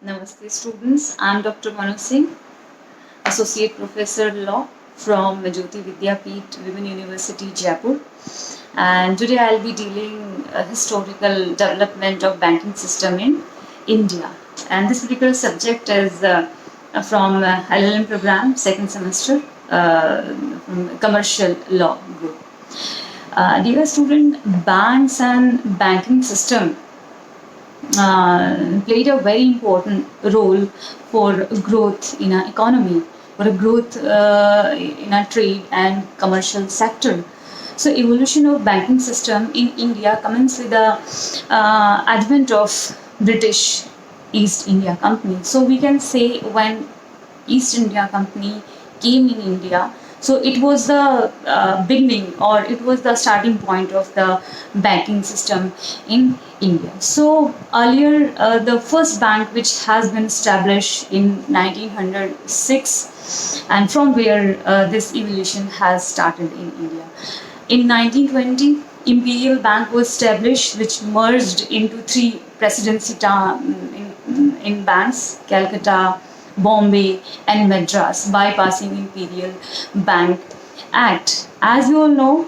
Namaste students, I am Dr. Manu Singh, Associate Professor Law from Jyoti Vidyapeeth, Women University, Jaipur. And today I'll be dealing historical development of banking system in India. And this particular subject is from LLM program, second semester, from commercial law group. Dear student, banks and banking system played a very important role for growth in our economy, for a growth in our trade and commercial sector. So evolution of banking system in India commenced with the advent of British East India Company. So we can say when East India Company came in India, so it was the beginning, or it was the starting point of the banking system in India. So earlier, the first bank which has been established in 1906, and from where this evolution has started in India. In 1920, Imperial Bank was established, which merged into three presidency in banks: Calcutta, Bombay, and Madras, bypassing Imperial Bank Act. As you all know,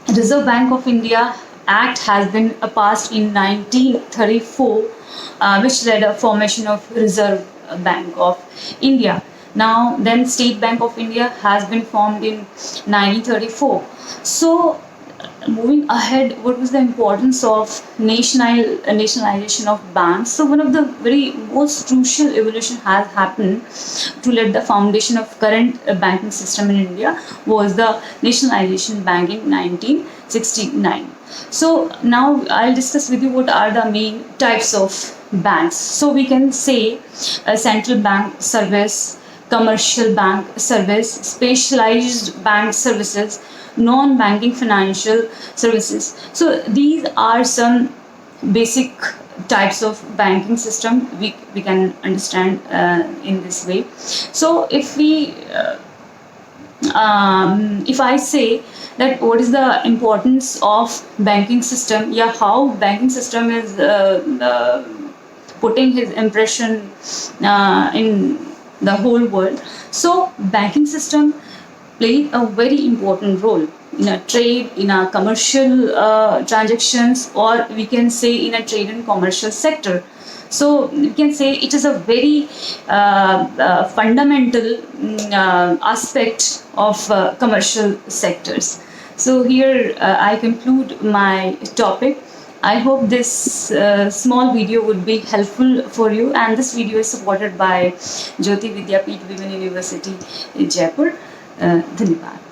Reserve Bank of India Act has been passed in 1934, which led a formation of Reserve Bank of India. Now, then State Bank of India has been formed in 1934. So, moving ahead, what was the importance of nationalization of banks? So one of the very most crucial evolution has happened to let the foundation of current banking system in India was the nationalization bank in 1969. So now I'll discuss with you what are the main types of banks. So we can say a central bank service, commercial bank service, specialized bank services, non-banking financial services. So these are some basic types of banking system we can understand in this way. So if I say that what is the importance of banking system, how banking system is putting his impression in the whole world. So banking system played a very important role in a trade, in a commercial transactions, or we can say in a trade and commercial sector. So we can say it is a very fundamental aspect of commercial sectors. So here I conclude my topic. I hope this small video would be helpful for you, and this video is supported by Jyoti Vidyapeeth Women University, Jaipur. धन्यवाद.